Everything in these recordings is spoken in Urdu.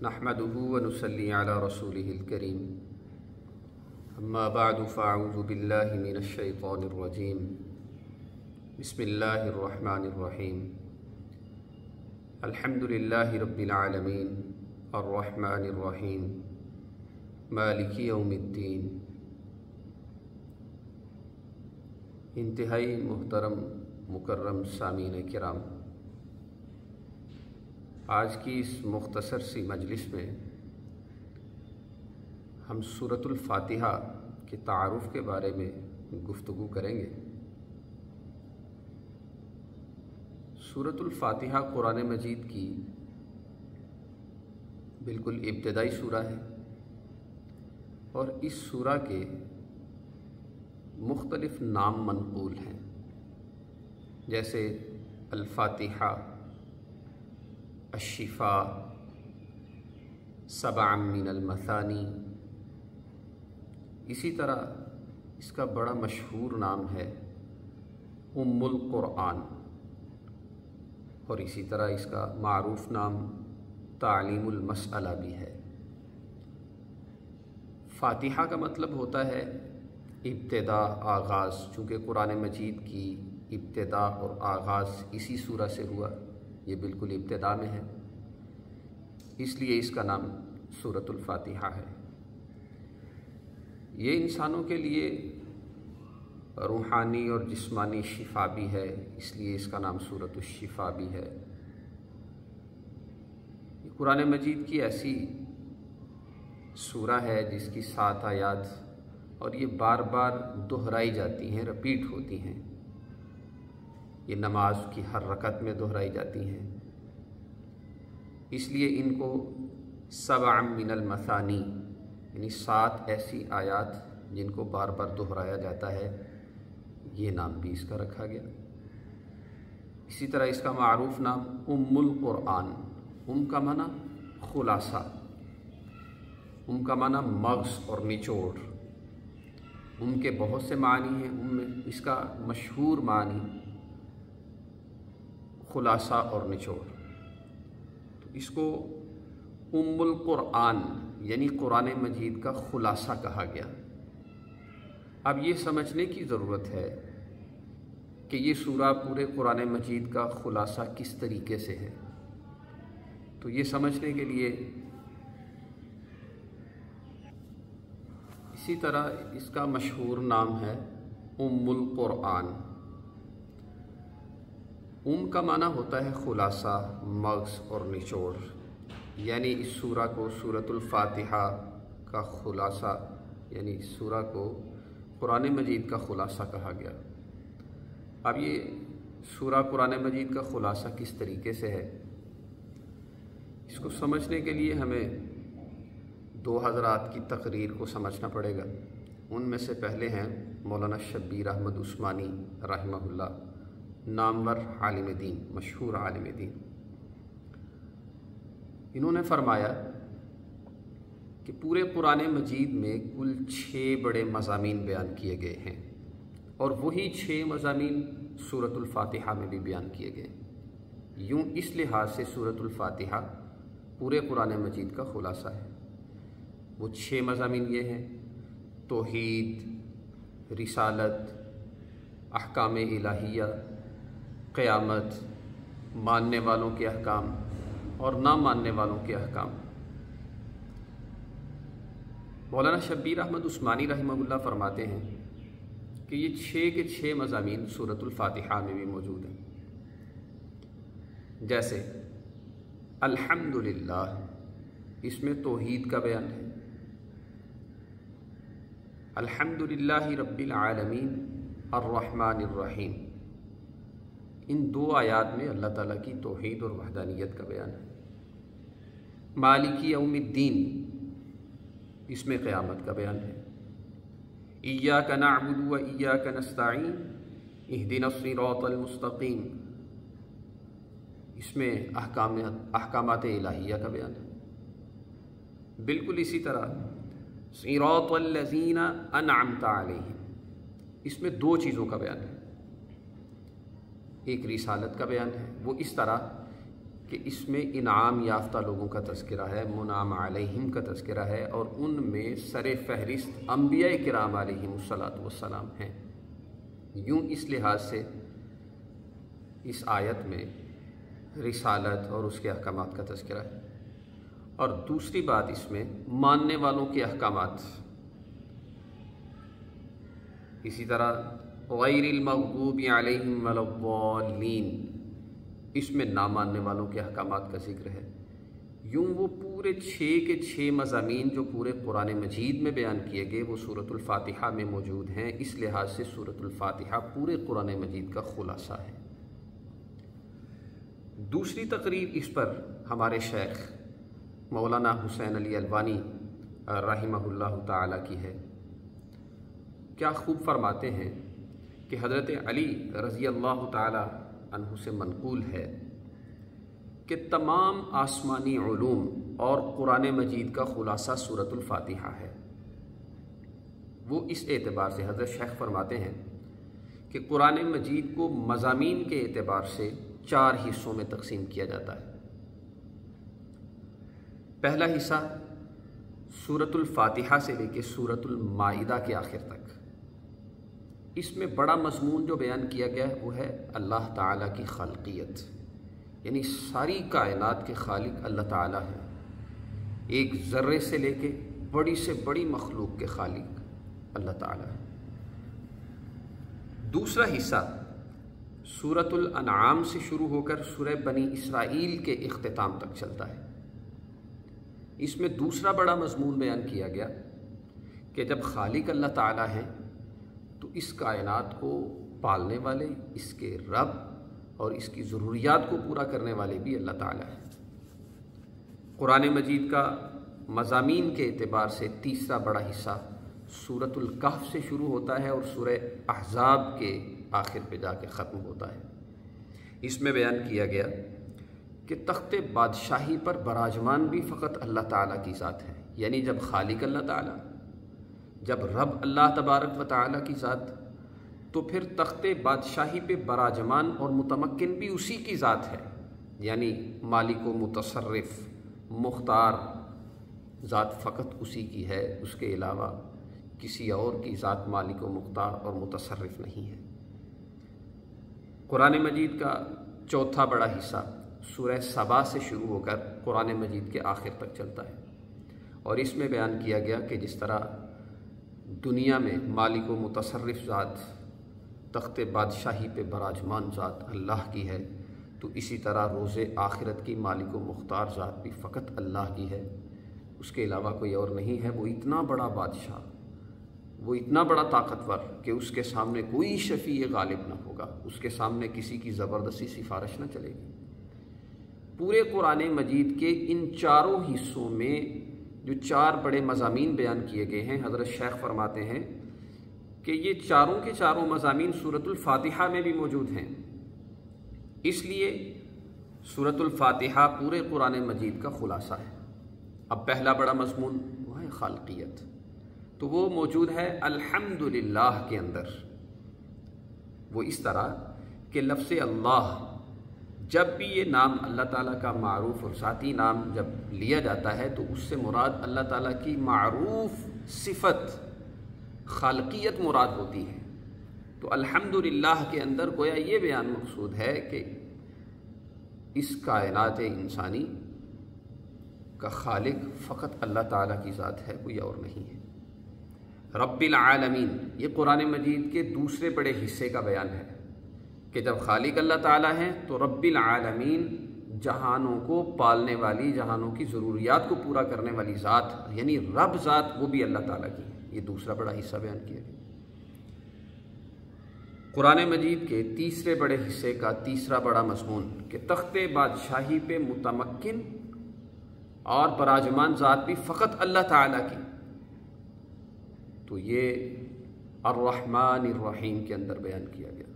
نحمده ونصلي على رسوله الكريم اما بعد فاعوذ بالله من الشيطان الرجيم بسم الله الرحمن الرحيم الحمد لله رب العالمين الرحمن الرحيم مالك يوم الدين۔ انتہائی محترم مکرم سامعین کرام، آج کی اس مختصر سی مجلس میں ہم سورۃ الفاتحہ کے تعارف کے بارے میں گفتگو کریں گے۔ سورۃ الفاتحہ قرآن مجید کی بالکل ابتدائی سورہ ہے، اور اس سورہ کے مختلف نام منقول ہیں، جیسے الفاتحہ، الشفاء، سبع من المثانی۔ اسی طرح اس کا بڑا مشہور نام ہے ام القرآن، اور اسی طرح اس کا معروف نام تعلیم المسئلہ بھی ہے۔ فاتحہ کا مطلب ہوتا ہے ابتدا، آغاز۔ چونکہ قرآن مجید کی ابتدا اور آغاز اسی سورہ سے ہوا، یہ بالکل ابتدا میں ہے، اس لیے اس کا نام سورۃ الفاتحہ ہے۔ یہ انسانوں کے لیے روحانی اور جسمانی شفا بھی ہے، اس لیے اس کا نام سورۃ الشفاء بھی ہے۔ یہ قرآن مجید کی ایسی سورہ ہے جس کی 7 آیات، اور یہ بار بار دہرائی جاتی ہیں، رپیٹ ہوتی ہیں۔ یہ نماز کی ہر رکعت میں دہرائی جاتی ہیں، اس لیے ان کو سبع من المثانی، یعنی 7 ایسی آیات جن کو بار بار دہرایا جاتا ہے، یہ نام بھی اس کا رکھا گیا۔ اسی طرح اس کا معروف نام ام القرآن۔ ام کا معنی خلاصہ، ام کا معنی مغز اور نچوڑ۔ ام کے بہت سے معنی ہیں، ام میں اس کا مشہور معنی خلاصہ اور نچوڑ، تو اس کو ام القرآن یعنی قرآن مجید کا خلاصہ کہا گیا۔ اب یہ سمجھنے کی ضرورت ہے کہ یہ سورہ پورے قرآن مجید کا خلاصہ کس طریقے سے ہے۔ تو یہ سمجھنے کے لیے اسی طرح اس کا مشہور نام ہے ام القرآن۔ ام کا معنی ہوتا ہے خلاصہ، مغز اور نچوڑ، یعنی اس سورہ کو سورۃ الفاتحہ کا خلاصہ، یعنی اس سورہ کو قرآن مجید کا خلاصہ کہا گیا۔ اب یہ سورہ قرآن مجید کا خلاصہ کس طریقے سے ہے، اس کو سمجھنے کے لیے ہمیں 2 حضرات کی تقریر کو سمجھنا پڑے گا۔ ان میں سے پہلے ہیں مولانا شبیر احمد عثمانی رحمہ اللہ، نامور عالم دین، مشہور عالم دین۔ انہوں نے فرمایا کہ پورے قرآن مجید میں کل 6 بڑے مضامین بیان کیے گئے ہیں، اور وہی 6 مضامین سورۃ الفاتحہ میں بھی بیان کیے گئے۔ یوں اس لحاظ سے سورۃ الفاتحہ پورے قرآن مجید کا خلاصہ ہے۔ وہ 6 مضامین یہ ہیں: توحید، رسالت، احکام الہیہ، قیامت، ماننے والوں کے احکام اور نہ ماننے والوں کے احکام۔ مولانا شبیر احمد عثمانی رحمہ اللہ فرماتے ہیں کہ یہ 6 کے 6 مضامین سورۃ الفاتحہ میں بھی موجود ہیں۔ جیسے الحمدللہ، اس میں توحید کا بیان ہے۔ الحمدللہ رب العالمین الرحمن الرحیم، ان 2 آیات میں اللہ تعالیٰ کی توحید اور وحدانیت کا بیان ہے۔ مالک یوم الدین، اس میں قیامت کا بیان ہے۔ ایاک نعبد و ایاک نستعین اہدنا الصراط المستقیم، اس میں احکامات الہیہ کا بیان ہے۔ بالکل اسی طرح صراط الذین انعمت علیہم، اس میں 2 چیزوں کا بیان ہے۔ ایک رسالت کا بیان ہے، وہ اس طرح کہ اس میں انعام یافتہ لوگوں کا تذکرہ ہے، منعم علیہم کا تذکرہ ہے، اور ان میں سر فہرست انبیاء کرام علیہم الصلاۃ والسلام ہیں۔ یوں اس لحاظ سے اس آیت میں رسالت اور اس کے احکامات کا تذکرہ ہے۔ اور دوسری بات اس میں ماننے والوں کے احکامات، اسی طرح غیر المغضوب علیہم ولا الضالین، اس میں نہ ماننے والوں کے احکامات کا ذکر ہے۔ یوں وہ پورے 6 کے 6 مضامین جو پورے قرآن مجید میں بیان کیے گئے وہ سورۃ الفاتحہ میں موجود ہیں۔ اس لحاظ سے سورۃ الفاتحہ پورے قرآن مجید کا خلاصہ ہے۔ دوسری تقریر اس پر ہمارے شیخ مولانا حسین علی الوانی رحمہ اللہ تعالی کی ہے۔ کیا خوب فرماتے ہیں کہ حضرت علی رضی اللہ تعالی عنہ سے منقول ہے کہ تمام آسمانی علوم اور قرآن مجید کا خلاصہ سورۃ الفاتحہ ہے۔ وہ اس اعتبار سے حضرت شیخ فرماتے ہیں کہ قرآن مجید کو مضامین کے اعتبار سے 4 حصوں میں تقسیم کیا جاتا ہے۔ پہلا حصہ سورۃ الفاتحہ سے لے کے سورۃ المائدہ کے آخر تک، اس میں بڑا مضمون جو بیان کیا گیا ہے وہ ہے اللہ تعالیٰ کی خالقیت، یعنی ساری کائنات کے خالق اللہ تعالیٰ ہیں، ایک ذرے سے لے کے بڑی سے بڑی مخلوق کے خالق اللہ تعالیٰ ہے۔ دوسرا حصہ سورۃ الانعام سے شروع ہو کر سورہ بنی اسرائیل کے اختتام تک چلتا ہے۔ اس میں دوسرا بڑا مضمون بیان کیا گیا کہ جب خالق اللہ تعالیٰ ہیں تو اس کائنات کو پالنے والے، اس کے رب اور اس کی ضروریات کو پورا کرنے والے بھی اللہ تعالیٰ ہیں۔ قرآن مجید کا مضامین کے اعتبار سے تیسرا بڑا حصہ سورۃ الکہف سے شروع ہوتا ہے اور سورہ احزاب کے آخر پہ جا کے ختم ہوتا ہے۔ اس میں بیان کیا گیا کہ تخت بادشاہی پر براجمان بھی فقط اللہ تعالیٰ کی ذات ہے، یعنی جب خالق اللہ تعالیٰ، جب رب اللہ تبارک و تعالیٰ کی ذات، تو پھر تخت بادشاہی پہ براجمان اور متمکن بھی اسی کی ذات ہے، یعنی مالک و متصرف مختار ذات فقط اسی کی ہے، اس کے علاوہ کسی اور کی ذات مالک و مختار اور متصرف نہیں ہے۔ قرآن مجید کا چوتھا بڑا حصہ سورہ سبا سے شروع ہو کر قرآن مجید کے آخر تک چلتا ہے، اور اس میں بیان کیا گیا کہ جس طرح دنیا میں مالک و متصرف ذات تخت بادشاہی پہ براجمان ذات اللہ کی ہے، تو اسی طرح روز آخرت کی مالک و مختار ذات بھی فقط اللہ کی ہے، اس کے علاوہ کوئی اور نہیں ہے۔ وہ اتنا بڑا بادشاہ، وہ اتنا بڑا طاقتور کہ اس کے سامنے کوئی شفیع غالب نہ ہوگا، اس کے سامنے کسی کی زبردستی سفارش نہ چلے گی۔ پورے قرآن مجید کے ان چاروں حصوں میں جو 4 بڑے مضامین بیان کیے گئے ہیں، حضرت شیخ فرماتے ہیں کہ یہ چاروں کے چاروں مضامین سورۃ الفاتحہ میں بھی موجود ہیں۔ اس لیے سورۃ الفاتحہ پورے قرآن مجید کا خلاصہ ہے۔ اب پہلا بڑا مضمون وہ ہے خالقیت، تو وہ موجود ہے الحمدللہ کے اندر۔ وہ اس طرح کہ لفظ اللہ، جب بھی یہ نام اللہ تعالیٰ کا معروف اور ذاتی نام جب لیا جاتا ہے تو اس سے مراد اللہ تعالیٰ کی معروف صفت خالقیت مراد ہوتی ہے۔ تو الحمدللہ کے اندر گویا یہ بیان مقصود ہے کہ اس کائنات انسانی کا خالق فقط اللہ تعالیٰ کی ذات ہے، کوئی اور نہیں ہے۔ رب العالمین، یہ قرآن مجید کے دوسرے بڑے حصے کا بیان ہے کہ جب خالق اللہ تعالیٰ ہیں تو رب العالمین جہانوں کو پالنے والی، جہانوں کی ضروریات کو پورا کرنے والی ذات، یعنی رب ذات، وہ بھی اللہ تعالیٰ کی ہے۔ یہ دوسرا بڑا حصہ بیان کیا گیا۔ قرآن مجید کے تیسرے بڑے حصے کا تیسرا بڑا مضمون کہ تخت بادشاہی پہ متمکن اور براجمان ذات بھی فقط اللہ تعالیٰ کی، تو یہ الرحمن الرحیم کے اندر بیان کیا گیا۔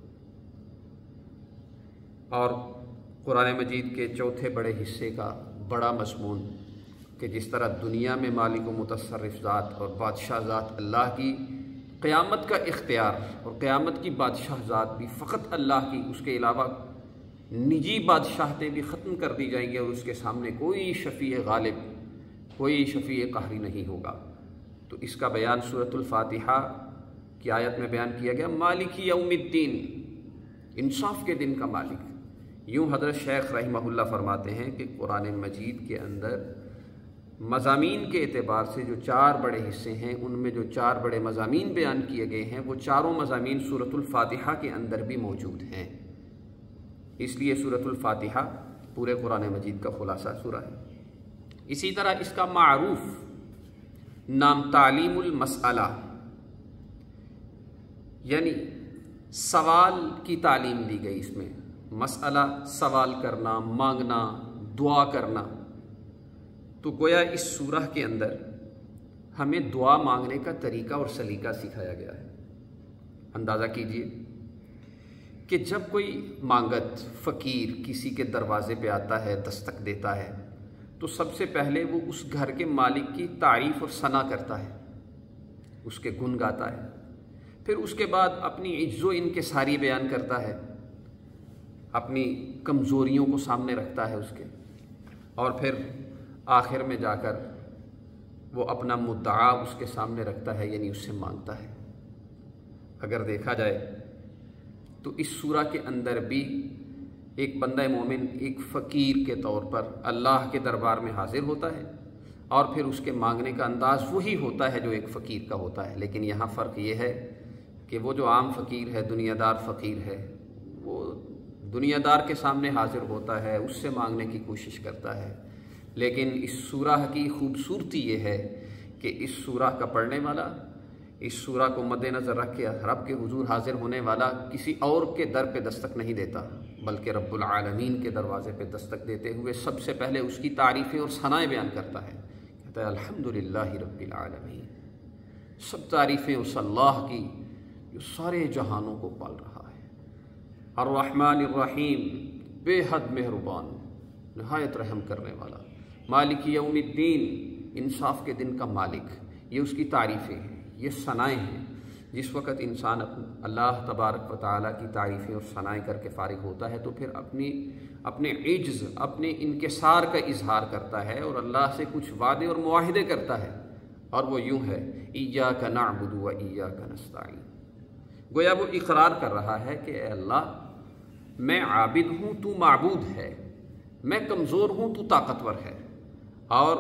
اور قرآن مجید کے چوتھے بڑے حصے کا بڑا مضمون کہ جس طرح دنیا میں مالک و متصرف ذات اور بادشاہ ذات اللہ کی، قیامت کا اختیار اور قیامت کی بادشاہ ذات بھی فقط اللہ کی، اس کے علاوہ نجی بادشاہتیں بھی ختم کر دی جائیں گی اور اس کے سامنے کوئی شفیع غالب، کوئی شفیع قہری نہیں ہوگا۔ تو اس کا بیان سورۃ الفاتحہ کی آیت میں بیان کیا گیا، مالک یوم الدین، انصاف کے دن کا مالک۔ یوں حضرت شیخ رحمہ اللہ فرماتے ہیں کہ قرآن مجید کے اندر مضامین کے اعتبار سے جو 4 بڑے حصے ہیں، ان میں جو 4 بڑے مضامین بیان کیے گئے ہیں، وہ چاروں مضامین سورۃ الفاتحہ کے اندر بھی موجود ہیں۔ اس لیے سورۃ الفاتحہ پورے قرآن مجید کا خلاصہ سورہ ہے۔ اسی طرح اس کا معروف نام تعلیم المسئلہ، یعنی سوال کی تعلیم دی گئی۔ اس میں مسئلہ سوال کرنا، مانگنا، دعا کرنا۔ تو گویا اس سورہ کے اندر ہمیں دعا مانگنے کا طریقہ اور سلیقہ سکھایا گیا ہے۔ اندازہ کیجئے کہ جب کوئی مانگت فقیر کسی کے دروازے پہ آتا ہے، دستک دیتا ہے، تو سب سے پہلے وہ اس گھر کے مالک کی تعریف اور ثنا کرتا ہے، اس کے گن گاتا ہے۔ پھر اس کے بعد اپنی عجز و انکساری بیان کرتا ہے، اپنی کمزوریوں کو سامنے رکھتا ہے اس کے، اور پھر آخر میں جا کر وہ اپنا مدعا اس کے سامنے رکھتا ہے، یعنی اس سے مانگتا ہے۔ اگر دیکھا جائے تو اس سورہ کے اندر بھی ایک بندہ مومن ایک فقیر کے طور پر اللہ کے دربار میں حاضر ہوتا ہے، اور پھر اس کے مانگنے کا انداز وہی ہوتا ہے جو ایک فقیر کا ہوتا ہے۔ لیکن یہاں فرق یہ ہے کہ وہ جو عام فقیر ہے، دنیا دار فقیر ہے، وہ دنیا دار کے سامنے حاضر ہوتا ہے، اس سے مانگنے کی کوشش کرتا ہے۔ لیکن اس سورہ کی خوبصورتی یہ ہے کہ اس سورہ کا پڑھنے والا، اس سورہ کو مد نظر رکھ کے رب کے حضور حاضر ہونے والا کسی اور کے در پہ دستک نہیں دیتا، بلکہ رب العالمین کے دروازے پہ دستک دیتے ہوئے سب سے پہلے اس کی تعریفیں اور ثنائیں بیان کرتا ہے۔ کہتا ہے الحمدللہ رب العالمین، سب تعریفیں اس اللہ کی جو سارے جہانوں کو پال رہا ہے۔ الرحمن الرحیم، بے حد مہربان، نہایت رحم کرنے والا۔ مالک یوم الدین، انصاف کے دن کا مالک۔ یہ اس کی تعریفیں ہیں، یہ ثنائیں ہیں۔ جس وقت انسان اللہ تبارک و تعالیٰ کی تعریفیں اور ثنائیں کر کے فارغ ہوتا ہے تو پھر اپنے عجز، اپنے انکسار کا اظہار کرتا ہے اور اللہ سے کچھ وعدے اور معاہدے کرتا ہے، اور وہ یوں ہے، ایاک نعبد و ایاک نستعین۔ گویا وہ اقرار کر رہا ہے کہ اے اللہ، میں عابد ہوں، تو معبود ہے، میں کمزور ہوں، تو طاقتور ہے، اور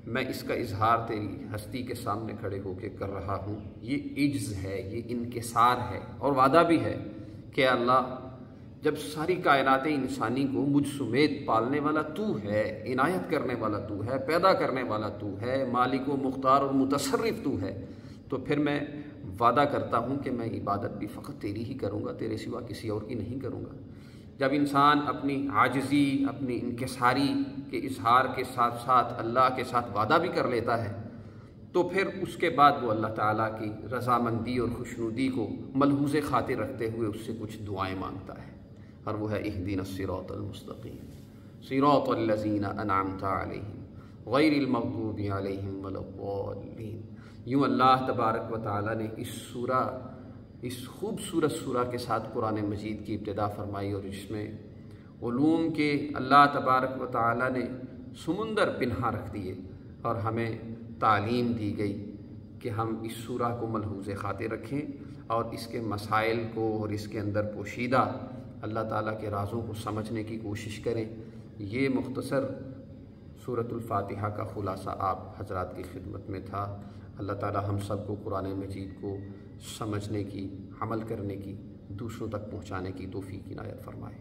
میں اس کا اظہار تیری ہستی کے سامنے کھڑے ہو کے کر رہا ہوں۔ یہ عجز ہے، یہ انکسار ہے، اور وعدہ بھی ہے کہ اللہ، جب ساری کائنات انسانی کو مجھ سمیت پالنے والا تو ہے، عنایت کرنے والا تو ہے، پیدا کرنے والا تو ہے، مالک و مختار اور متصرف تو ہے، تو پھر میں وعدہ کرتا ہوں کہ میں عبادت بھی فقط تیری ہی کروں گا، تیرے سوا کسی اور کی نہیں کروں گا۔ جب انسان اپنی عاجزی، اپنی انکساری کے اظہار کے ساتھ ساتھ اللہ کے ساتھ وعدہ بھی کر لیتا ہے، تو پھر اس کے بعد وہ اللہ تعالیٰ کی رضامندی اور خوشنودی کو ملحوظ خاطر رکھتے ہوئے اس سے کچھ دعائیں مانگتا ہے، اور وہ ہے اہدنا الصراط المستقیم صراط الذین انعمت علیہم غیر المغضوب علیہم ولا الضالین۔ یوں اللہ تبارک و تعالیٰ نے اس خوبصورت سورہ کے ساتھ قرآن مجید کی ابتدا فرمائی، اور اس میں علوم کے اللہ تبارک و تعالیٰ نے سمندر پنہا رکھ دیے، اور ہمیں تعلیم دی گئی کہ ہم اس سورہ کو ملحوظ خاطر رکھیں اور اس کے مسائل کو اور اس کے اندر پوشیدہ اللہ تعالیٰ کے رازوں کو سمجھنے کی کوشش کریں۔ یہ مختصر سورۃ الفاتحہ کا خلاصہ آپ حضرات کی خدمت میں تھا۔ اللہ تعالیٰ ہم سب کو قرآن مجید کو سمجھنے کی، عمل کرنے کی، دوسروں تک پہنچانے کی توفیق عنایت فرمائے۔